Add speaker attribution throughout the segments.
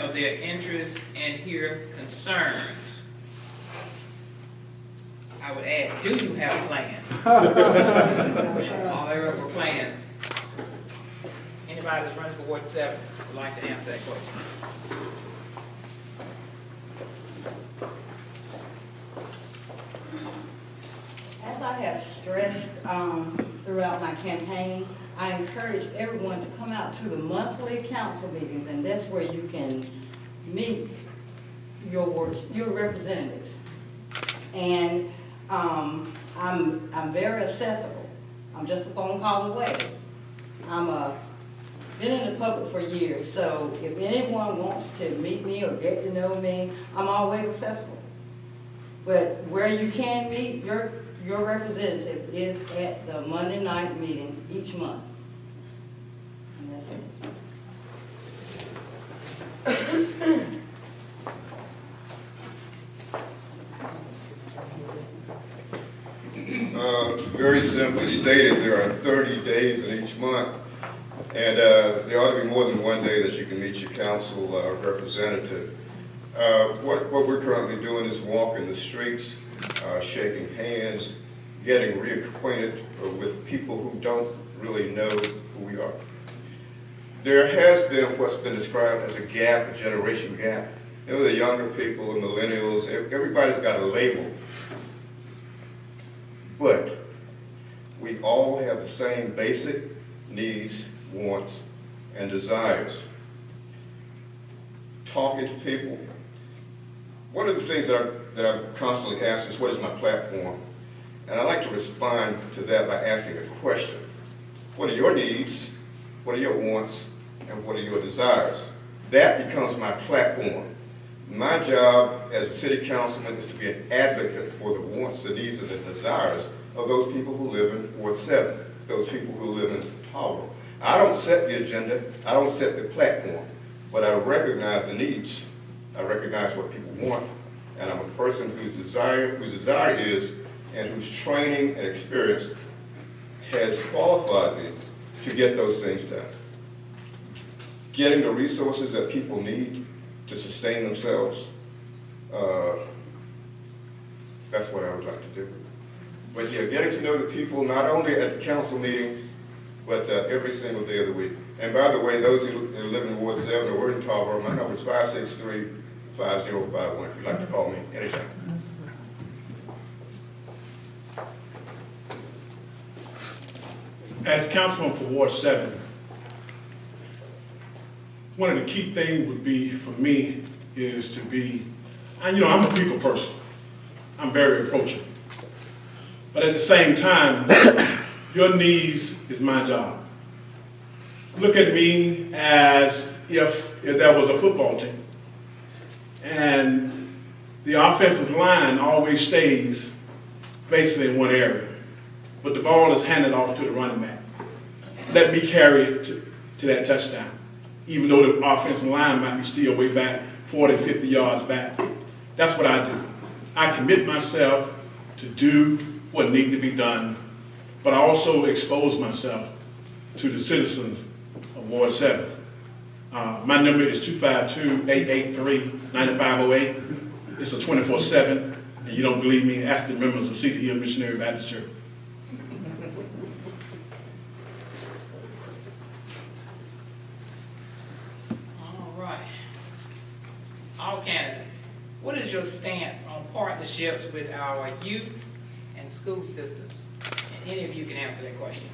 Speaker 1: of their interests and hear concerns. I would add, do you have plans? Are there ever plans? Anybody that's running for Ward 7 would like to answer that question?
Speaker 2: As I have stressed throughout my campaign, I encourage everyone to come out to the monthly council meetings, and that's where you can meet your representatives. And I'm very accessible. I'm just a phone call away. Been in the public for years, so if anyone wants to meet me or get to know me, I'm always accessible. But where you can meet your representative is at the Monday night meeting each month. And that's it.
Speaker 3: Very simply stated, there are 30 days in each month, and there ought to be more than one day that you can meet your council representative. What we're currently doing is walking the streets, shaking hands, getting reacquainted with people who don't really know who we are. There has been what's been described as a gap, a generation gap. You know, the younger people, the millennials, everybody's got a label. But we all have the same basic needs, wants, and desires. Talking to people. One of the things that I'm constantly asked is, what is my platform? And I like to respond to that by asking a question. What are your needs? What are your wants? And what are your desires? That becomes my platform. My job as a city councilman is to be an advocate for the wants, the needs, and the desires of those people who live in Ward 7, those people who live in Tower. I don't set the agenda, I don't set the platform, but I recognize the needs. I recognize what people want, and I'm a person whose desire is, and whose training and experience has qualified me to get those things done. Getting the resources that people need to sustain themselves, that's what I would like to do. But yeah, getting to know the people not only at the council meetings, but every single day of the week. And by the way, those who live in Ward 7 or Ward in Tarboro, my number is 563-5051. If you'd like to call me anytime.
Speaker 4: As councilman for Ward 7, one of the key things would be for me is to be, I'm a people person. I'm very approachable. But at the same time, your needs is my job. Look at me as if there was a football team. And the offensive line always stays basically in one area. But the ball is handed off to the running back. Let me carry it to that touchdown, even though the offensive line might be still way back, 40, 50 yards back. That's what I do. I commit myself to do what needs to be done, but I also expose myself to the citizens of Ward 7. My number is 252-883-9508. It's a 24/7, and you don't believe me, ask the members of Cedar Hill Missionary Baptist Church.
Speaker 1: All right. All candidates, what is your stance on partnerships with our youth and school systems? And any of you can answer that question.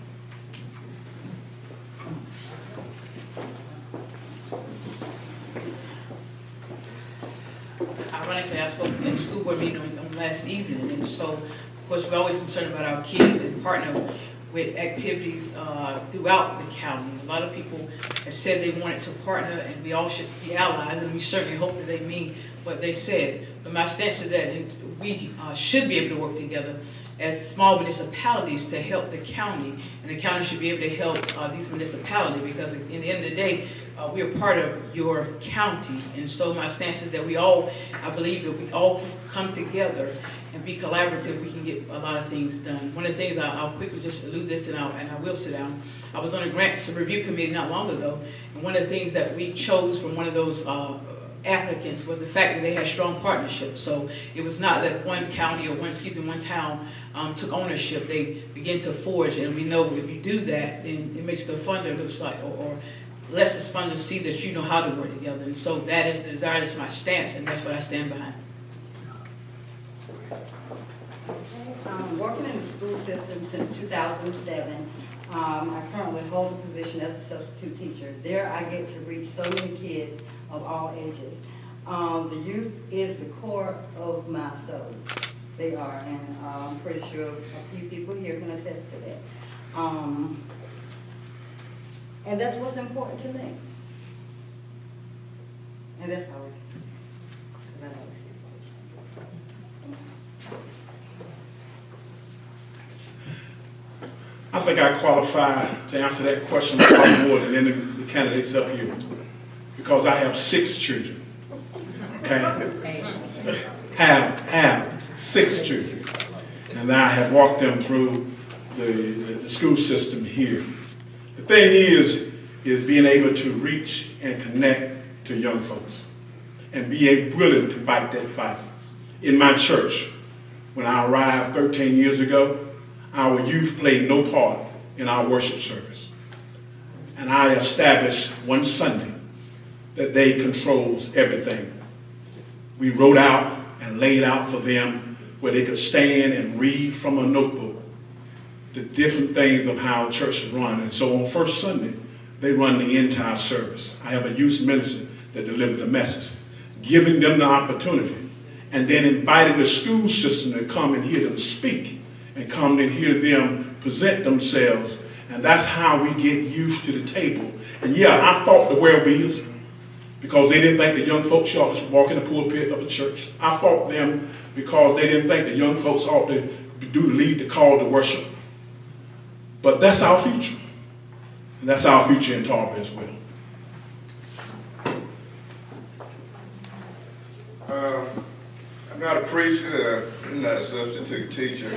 Speaker 1: Ironically, I spoke in the school board meeting on last evening, and so, of course, we're always concerned about our kids and partner with activities throughout the county. A lot of people have said they wanted to partner, and we all should be allies, and we certainly hope that they mean what they said. But my stance is that we should be able to work together as small municipalities to help the county, and the county should be able to help these municipalities, because in the end of the day, we are part of your county. And so my stance is that I believe that we all come together and be collaborative, we can get a lot of things done. One of the things, I'll quickly just allude this, and I will sit down. I was on a grants review committee not long ago, and one of the things that we chose from one of those applicants was the fact that they had strong partnerships. So it was not that one county or one town took ownership. They began to forge, and we know if you do that, then it makes the funder looks like, or lets the funders see that you know how to work together. And so that is the desire, that's my stance, and that's what I stand behind.
Speaker 2: Working in the school system since 2007, I currently hold a position as a substitute teacher. There I get to reach so many kids of all ages. The youth is the core of my soul. They are, and I'm pretty sure a few people here can attest to that. And that's what's important to me. And that's all.
Speaker 4: I think I qualify to answer that question a lot more than any of the candidates up here, because I have 6 children, okay? Have 6 children, and I have walked them through the school system here. The thing is being able to reach and connect to young folks and be willing to fight that fight. In my church, when I arrived 13 years ago, our youth played no part in our worship service. And I established one Sunday that they controls everything. We wrote out and laid out for them where they could stand and read from a notebook the different things of how church is run. And so on first Sunday, they run the entire service. I have a youth minister that delivers the message, giving them the opportunity, and then inviting the school system to come and hear them speak and come and hear them present themselves. And that's how we get youth to the table. And yeah, I fought the well-beers because they didn't think the young folks ought to walk in the pulpit of a church. I fought them because they didn't think the young folks ought to lead the call to worship. But that's our future. And that's our future in Tarver as well.
Speaker 3: I'm not a preacher, I'm not a substitute teacher,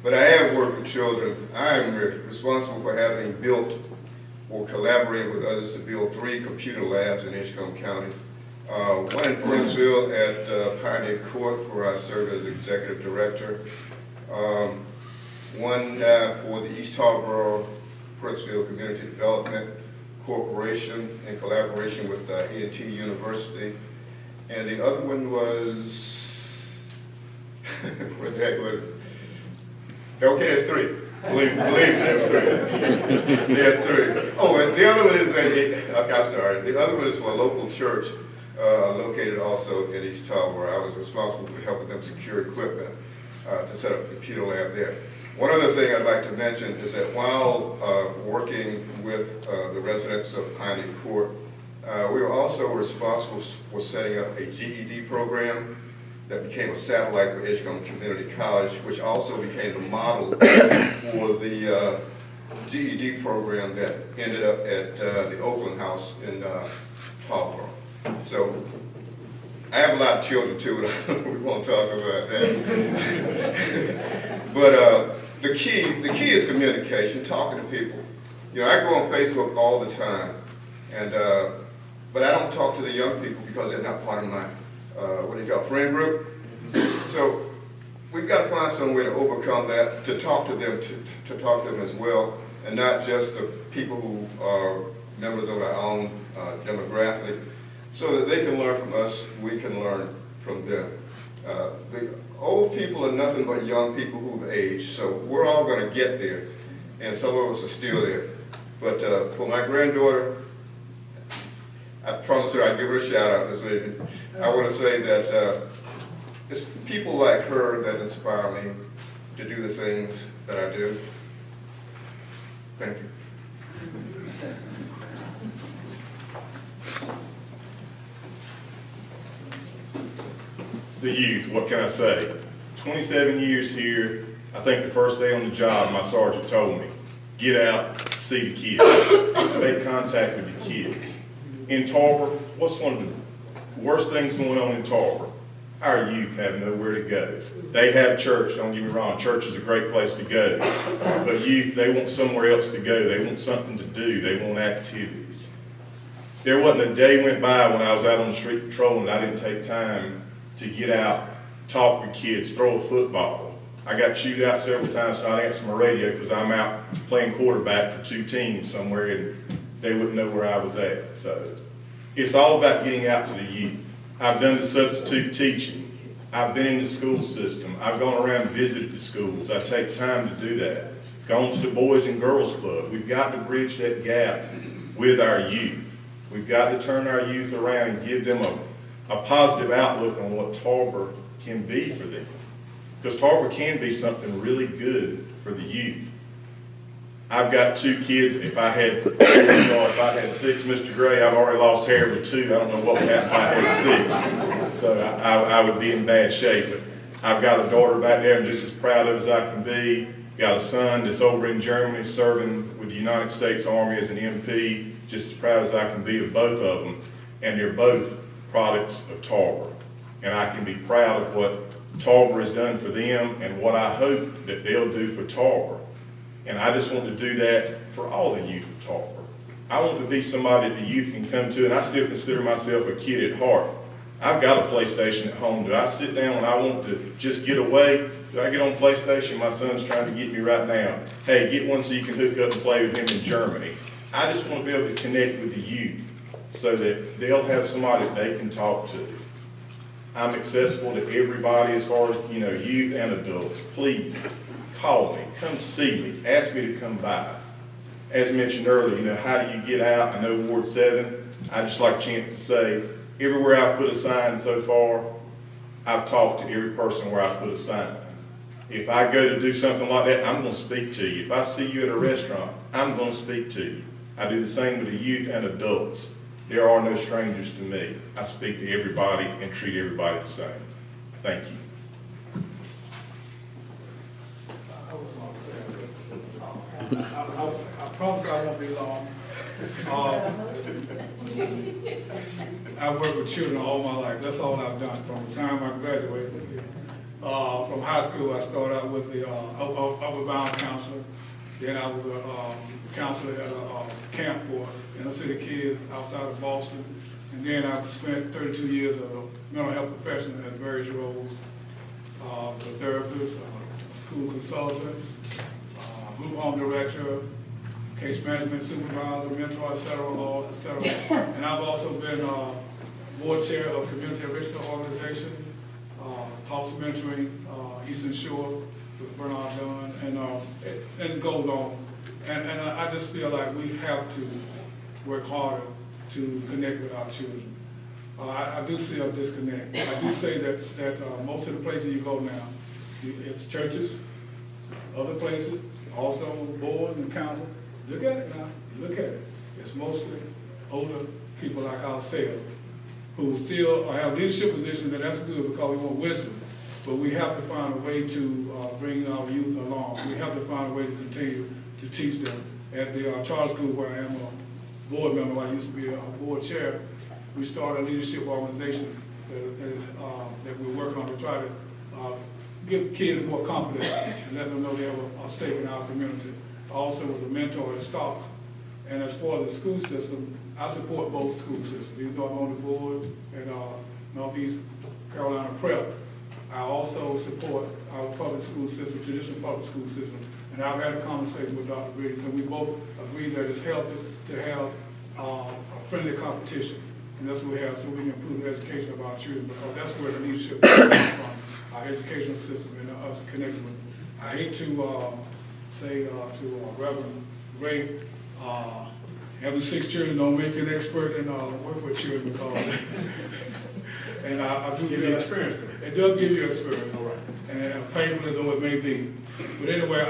Speaker 3: but I have worked with children. I am responsible for having built or collaborated with others to build 3 computer labs in Edgecombe County. One in Princeville at Pioneer Court, where I serve as executive director. One for the East Harbor Princeville Community Development Corporation in collaboration with A&T University. And the other one was, what the heck was it? Okay, there's 3. Believe me, there's 3. There are 3. Oh, and the other one is, okay, I'm sorry. The other one is for a local church located also in East Tarver, where I was responsible for helping them secure equipment to set up a computer lab there. One other thing I'd like to mention is that while working with the residents of Pioneer Court, we were also responsible for setting up a GED program that became a satellite for Edgecombe Community College, which also became the model for the GED program that ended up at the Oakland House in Tarver. So I have a lot of children too, but we won't talk about that. But the key is communication, talking to people. You know, I go on Facebook all the time, and but I don't talk to the young people because they're not part of my, what do you call, friend group. So we've got to find some way to overcome that, to talk to them, to talk to them as well, and not just the people who are members of our own demographic, so that they can learn from us, we can learn from them. The old people are nothing but young people who've aged, so we're all going to get there, and some of us are still there. But for my granddaughter, I promised her I'd give her a shout out this evening. I want to say that it's people like her that inspire me to do the things that I do. Thank you.
Speaker 5: The youth, what can I say? 27 years here. I think the first day on the job, my sergeant told me, get out, see the kids. Make contact with the kids. In Tarver, what's one of the worst things going on in Tarver? Our youth have nowhere to go. They have church, don't get me wrong, church is a great place to go. But youth, they want somewhere else to go. They want something to do. They want activities. There wasn't a day went by when I was out on the street patrolling that I didn't take time to get out, talk with kids, throw a football. I got chewed out several times not answering my radio because I'm out playing quarterback for 2 teams somewhere and they wouldn't know where I was at. So it's all about getting out to the youth. I've done the substitute teaching. I've been in the school system. I've gone around and visited the schools. I take time to do that. Gone to the Boys and Girls Club. We've got to bridge that gap with our youth. We've got to turn our youth around and give them a positive outlook on what Tarboro can be for them. Because Tarboro can be something really good for the youth. I've got 2 kids. If I had 6, Mr. Gray, I've already lost hair with 2. I don't know what would happen if I had 6. So I would be in bad shape. But I've got a daughter back there I'm just as proud of as I can be. Got a son that's over in Germany serving with the United States Army as an MP. Just as proud as I can be of both of them. And they're both products of Tarboro. And I can be proud of what Tarboro has done for them and what I hope that they'll do for Tarboro. And I just want to do that for all the youth of Tarboro. I want to be somebody that the youth can come to, and I still consider myself a kid at heart. I've got a PlayStation at home. Do I sit down when I want to just get away? Do I get on PlayStation? My son's trying to get me right now. Hey, get one so you can hook up and play with him in Germany. I just want to be able to connect with the youth so that they'll have somebody that they can talk to. I'm accessible to everybody as far as, youth and adults. Please call me, come see me, ask me to come by. As mentioned earlier, how do you get out? I know Ward 7, I just like a chance to say, everywhere I've put a sign so far, I've talked to every person where I put a sign. If I go to do something like that, I'm going to speak to you. If I see you at a restaurant, I'm going to speak to you. I do the same with the youth and adults. There are no strangers to me. I speak to everybody and treat everybody the same. Thank you.
Speaker 6: I promise I won't be long. I worked with children all my life. That's all I've done from the time I graduated. From high school, I started out with the Upward Bound counselor. Then I was a counselor at a camp for inner city kids outside of Boston. And then I spent 32 years as a mental health professional at various roles. A therapist, a school consultant, group home director, case management supervisor, mentor, et cetera. And I've also been board chair of Community Enrichment Organization, House Mentoring, Eastern Shore with Bernard Dunn, and it goes on. And I just feel like we have to work harder to connect with our children. I do see a disconnect. I do say that most of the places you go now, it's churches, other places, also boards and council. Look at it now. Look at it. It's mostly older people like ourselves who still have leadership positions, and that's good because we want wisdom. But we have to find a way to bring our youth along. We have to find a way to continue to teach them. At the charter school where I am a board member, I used to be a board chair, we started a leadership organization that we work on to try to give kids more confidence and let them know they have a stake in our community. Also with a mentor at Stocks. And as far as the school system, I support both school systems. Even though I'm on the board at Northeast Carolina Prep, I also support our public school system, traditional public school system. And I've had a conversation with Dr. Briggs, and we both agree that it's healthy to have a friendly competition. And that's what we have, so we can improve the education of our children, because that's where the leadership comes from, our educational system and us connecting with them. I hate to say to Reverend Ray, having 6 children don't make you an expert in work with children, because and I do give you experience. It does give you experience, all right. And painful as though it may be. But anyway,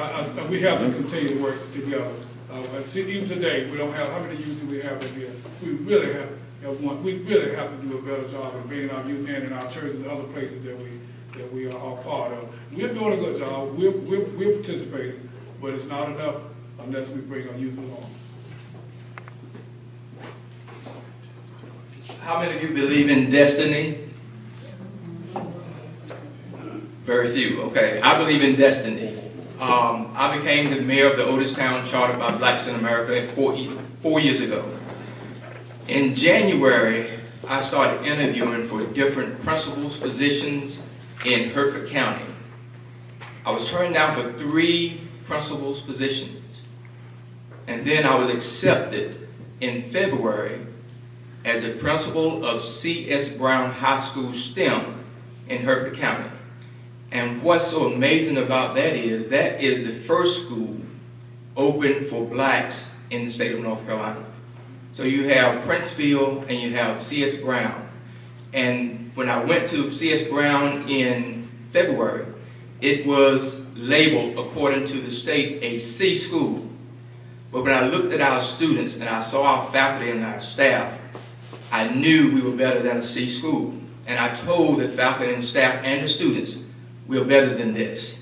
Speaker 6: we have to continue to work together. Even today, we don't have, how many youth do we have in here? We really have to do a better job of bringing our youth in our churches and other places that we are part of. We're doing a good job. We're participating, but it's not enough unless we bring our youth along.
Speaker 7: How many of you believe in destiny? Very few. Okay, I believe in destiny. I became the mayor of the oldest town chartered by Blacks in America 4 years ago. In January, I started interviewing for different principals positions in Hertford County. I was turned down for 3 principals positions. And then I was accepted in February as the principal of C.S. Brown High School STEM in Hertford County. And what's so amazing about that is the first school open for blacks in the state of North Carolina. So you have Princeville and you have C.S. Brown. And when I went to C.S. Brown in February, it was labeled, according to the state, a C school. But when I looked at our students and I saw our faculty and our staff, I knew we were better than a C school. And I told the faculty and staff and the students, we're better than this.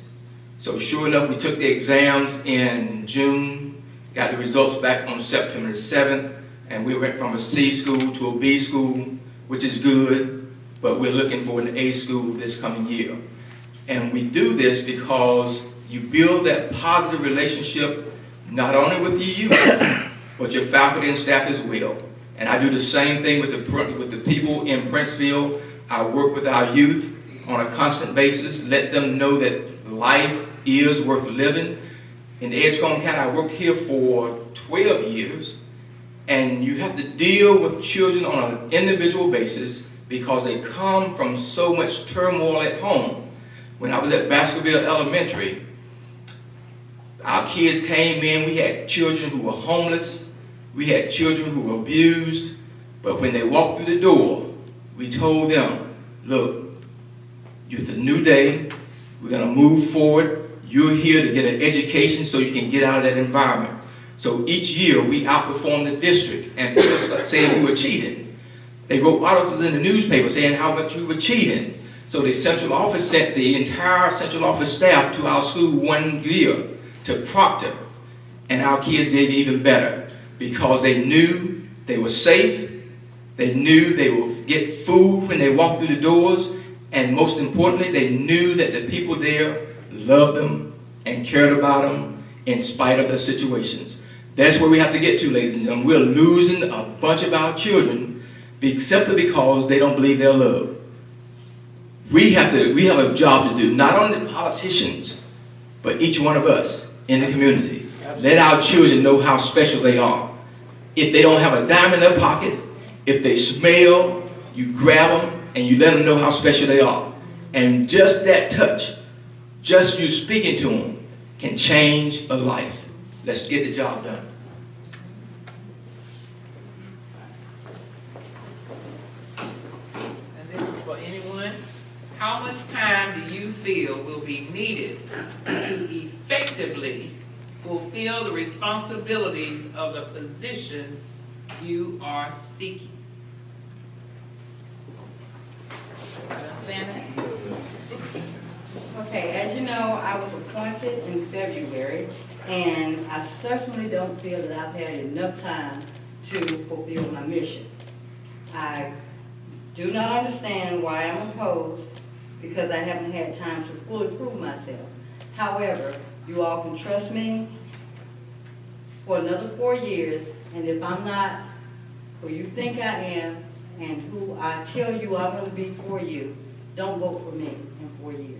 Speaker 7: So sure enough, we took the exams in June, got the results back on September 7th, and we went from a C school to a B school, which is good, but we're looking for an A school this coming year. And we do this because you build that positive relationship not only with the youth, but your faculty and staff as well. And I do the same thing with the people in Princeville. I work with our youth on a constant basis, let them know that life is worth living. In Edgecombe County, I worked here for 12 years, and you have to deal with children on an individual basis because they come from so much turmoil at home. When I was at Baskerville Elementary, our kids came in, we had children who were homeless, we had children who were abused, but when they walked through the door, we told them, look, it's a new day, we're going to move forward, you're here to get an education so you can get out of that environment. So each year we outperformed the district, and people started saying we were cheating. They wrote articles in the newspaper saying how much we were cheating. So the central office sent the entire central office staff to our school one year to proctor, and our kids did even better because they knew they were safe, they knew they would get food when they walked through the doors, and most importantly, they knew that the people there loved them and cared about them in spite of their situations. That's where we have to get to, ladies and gentlemen. We're losing a bunch of our children simply because they don't believe they're loved. We have a job to do, not only the politicians, but each one of us in the community. Let our children know how special they are. If they don't have a dime in their pocket, if they smell, you grab them and you let them know how special they are. And just that touch, just you speaking to them, can change a life. Let's get the job done.
Speaker 1: And this is for anyone. How much time do you feel will be needed to effectively fulfill the responsibilities of the position you are seeking? You understand that?
Speaker 2: Okay, as you know, I was appointed in February, and I certainly don't feel that I've had enough time to fulfill my mission. I do not understand why I'm opposed, because I haven't had time to fully prove myself. However, you all can trust me for another 4 years, and if I'm not who you think I am and who I tell you I'm going to be for you, don't vote for me in 4 years.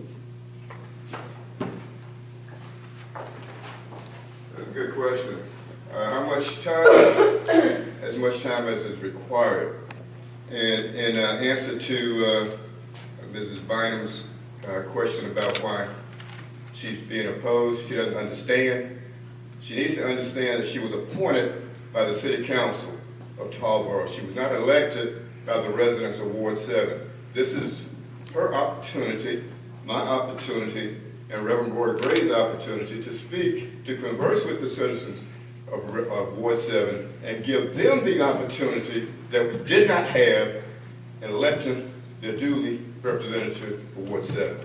Speaker 3: That's a good question. How much time? As much time as is required. And in answer to Mrs. Bynum's question about why she's being opposed, she doesn't understand. She needs to understand that she was appointed by the City Council of Tarboro. She was not elected by the residents of Ward 7. This is her opportunity, my opportunity, and Reverend Gordon Gray's opportunity to speak, to converse with the citizens of Ward 7 and give them the opportunity that we did not have in electing the duly representative for Ward 7.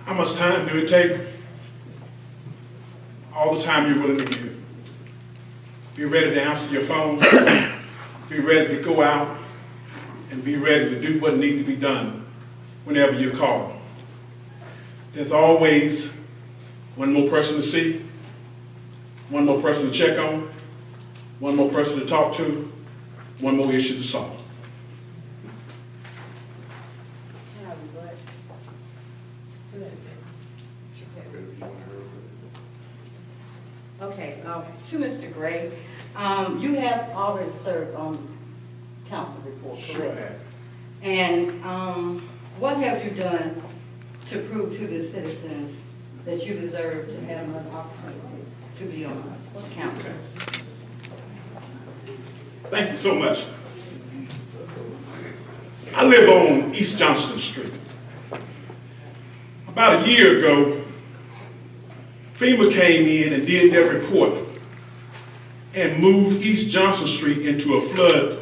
Speaker 4: How much time do it take? All the time you're willing to give. Be ready to answer your phone. Be ready to go out and be ready to do what needs to be done whenever you're called. There's always one more person to see, one more person to check on, one more person to talk to, one more issue to solve.
Speaker 2: Okay, to Mr. Gray, you have already served on council before,
Speaker 4: Sure I
Speaker 2: correct?
Speaker 4: have.
Speaker 2: And what have you done to prove to the citizens that you deserve to have another opportunity to be on council?
Speaker 4: Okay. Thank you so much. I live on East Johnston Street. About a year ago, FEMA came in and did their report and moved East Johnson Street into a flood,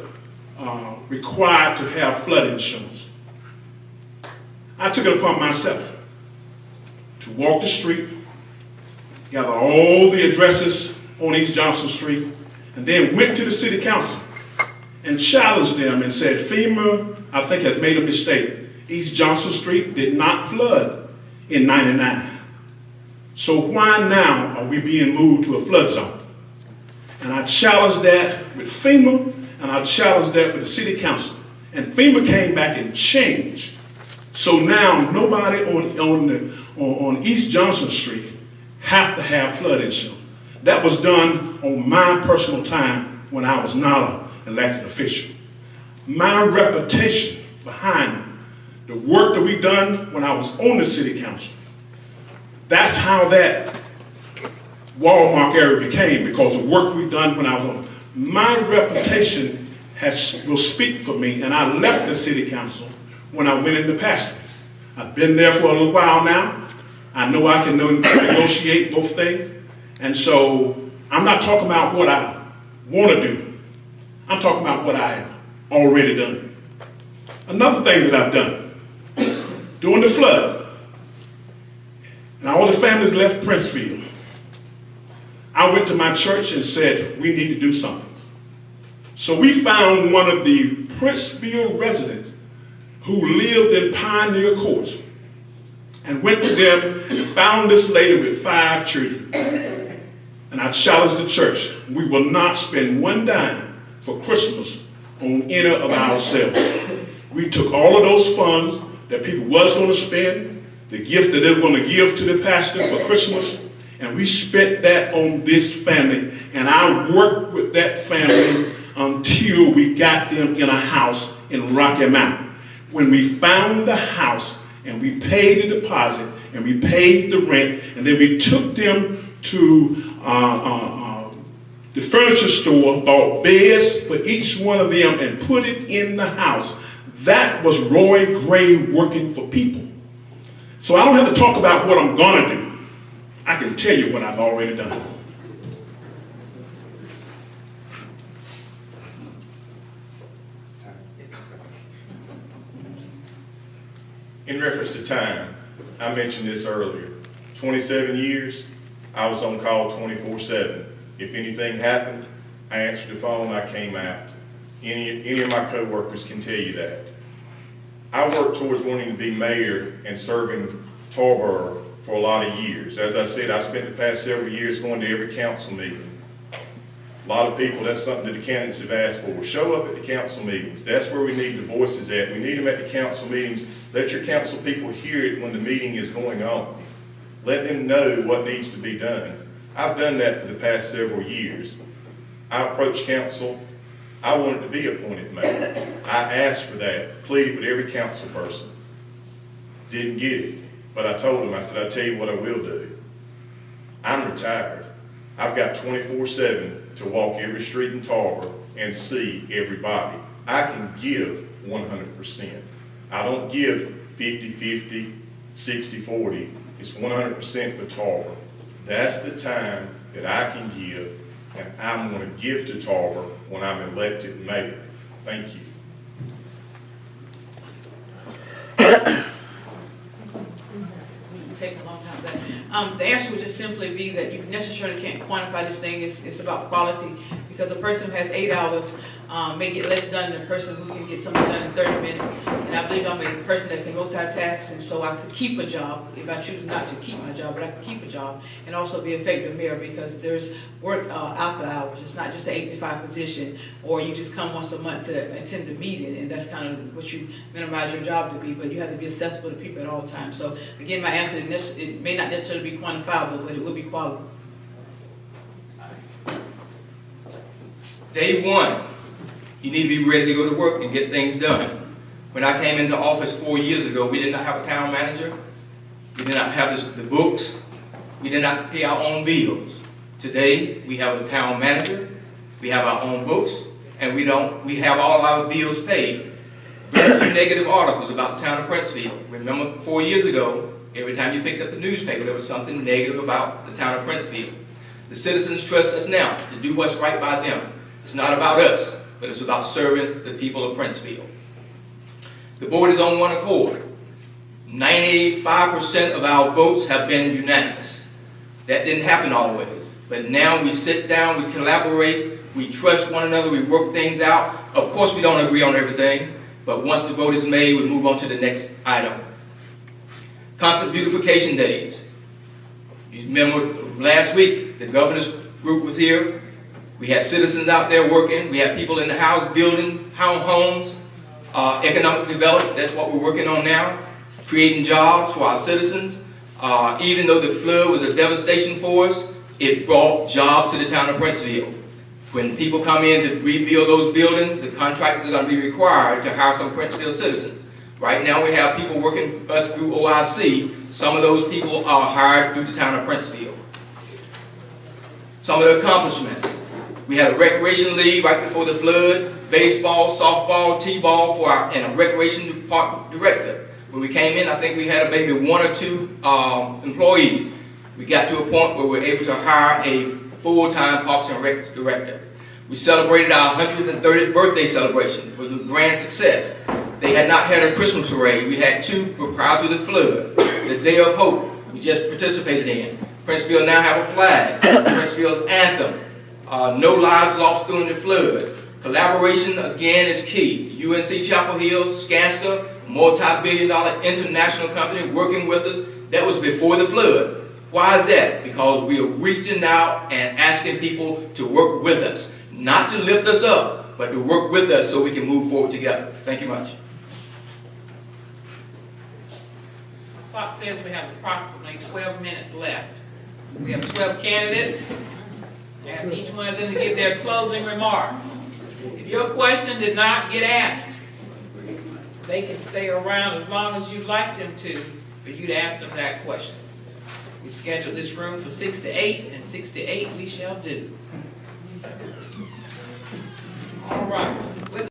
Speaker 4: required to have flood insurance. I took it upon myself to walk the street, gather all the addresses on East Johnson Street, and then went to the city council and challenged them and said, FEMA, I think, has made a mistake. East Johnson Street did not flood in '99. So why now are we being moved to a flood zone? And I challenged that with FEMA, and I challenged that with the city council. And FEMA came back and changed. So now nobody on East Johnson Street have to have flood insurance. That was done on my personal time when I was not an elected official. My reputation behind me, the work that we done when I was on the city council, that's how that Walmart area became, because of the work we done when I was on. My reputation will speak for me, and I left the city council when I went into pasture. I've been there for a little while now. I know I can negotiate both things. And so I'm not talking about what I want to do. I'm talking about what I have already done. Another thing that I've done, during the flood, and all the families left Princeville, I went to my church and said, we need to do something. So we found one of the Princeville residents who lived in Pioneer Courts and went to them and found this lady with 5 children. And I challenged the church, we will not spend one dime for Christmas on any of ourselves. We took all of those funds that people was going to spend, the gift that they were going to give to the pastor for Christmas, and we spent that on this family. And I worked with that family until we got them in a house in Rocky Mountain. When we found the house and we paid the deposit and we paid the rent, and then we took them to the furniture store, bought beds for each one of them and put it in the house. That was Roy Gray working for people. So I don't have to talk about what I'm going to do. I can tell you what I've already done.
Speaker 5: In reference to time, I mentioned this earlier. 27 years, I was on call 24/7. If anything happened, I answered the phone, I came out. Any of my coworkers can tell you that. I worked towards wanting to be mayor and serving Tarboro for a lot of years. As I said, I spent the past several years going to every council meeting. A lot of people, that's something that the candidates have asked for. Show up at the council meetings. That's where we need the voices at. We need them at the council meetings. Let your council people hear it when the meeting is going on. Let them know what needs to be done. I've done that for the past several years. I approached council. I wanted to be appointed mayor. I asked for that, pleaded with every council person. Didn't get it. But I told them, I said, I'll tell you what I will do. I'm retired. I've got 24/7 to walk every street in Tarboro and see everybody. I can give 100%. I don't give 50-50, 60-40. It's 100% for Tarboro. That's the time that I can give, and I'm going to give to Tarboro when I'm elected mayor. Thank you.
Speaker 1: Take a long time, but the answer would just simply be that you necessarily can't quantify this thing. It's about quality, because a person who has 8 hours may get less done than a person who can get something done in 30 minutes. And I believe I'm a person that can multitask, and so I could keep a job if I choose not to keep my job, but I can keep a job and also be effective mayor because there's work after hours. It's not just an 8 to 5 position, or you just come once a month to attend a meeting, and that's kind of what you minimize your job to be, but you have to be accessible to people at all times. So again, my answer, it may not necessarily be quantifiable, but it will be quality.
Speaker 7: Day one, you need to be ready to go to work and get things done. When I came into office 4 years ago, we did not have a town manager. We did not have the books. We did not pay our own bills. Today, we have a town manager. We have our own books, and we have all our bills paid. Very few negative articles about the town of Princeville. Remember 4 years ago, every time you picked up the newspaper, there was something negative about the town of Princeville. The citizens trust us now to do what's right by them. It's not about us, but it's about serving the people of Princeville. The board is on one accord. 95% of our votes have been unanimous. That didn't happen always. But now we sit down, we collaborate, we trust one another, we work things out. Of course we don't agree on everything, but once the vote is made, we move on to the next item. Constant beautification days. You remember last week, the governor's group was here. We had citizens out there working. We had people in the house building homes, economic development. That's what we're working on now, creating jobs for our citizens. Even though the flood was a devastation for us, it brought jobs to the town of Princeville. When people come in to rebuild those buildings, the contractors are going to be required to hire some Princeville citizens. Right now we have people working for us through OIC. Some of those people are hired through the town of Princeville. Some of the accomplishments. We had a recreation league right before the flood, baseball, softball, t-ball and a recreation department director. When we came in, I think we had maybe 1 or 2 employees. We got to a point where we were able to hire a full-time Parks and Rec director. We celebrated our 130th birthday celebration. It was a grand success. They had not had a Christmas parade. We had 2 prior to the flood. The Day of Hope, we just participated in. Princeville now have a flag, Princeville's anthem. No lives lost during the flood. Collaboration, again, is key. UNC Chapel Hill, Skanska, multi-billion-dollar international company working with us. That was before the flood. Why is that? Because we are reaching out and asking people to work with us. Not to lift us up, but to work with us so we can move forward together. Thank you much.
Speaker 1: Clock says we have approximately 12 minutes left. We have 12 candidates. Ask each one of them to give their closing remarks. If your question did not get asked, they can stay around as long as you'd like them to, for you to ask them that question. We scheduled this room for 6 to 8, and 6 to 8 we shall do. All right.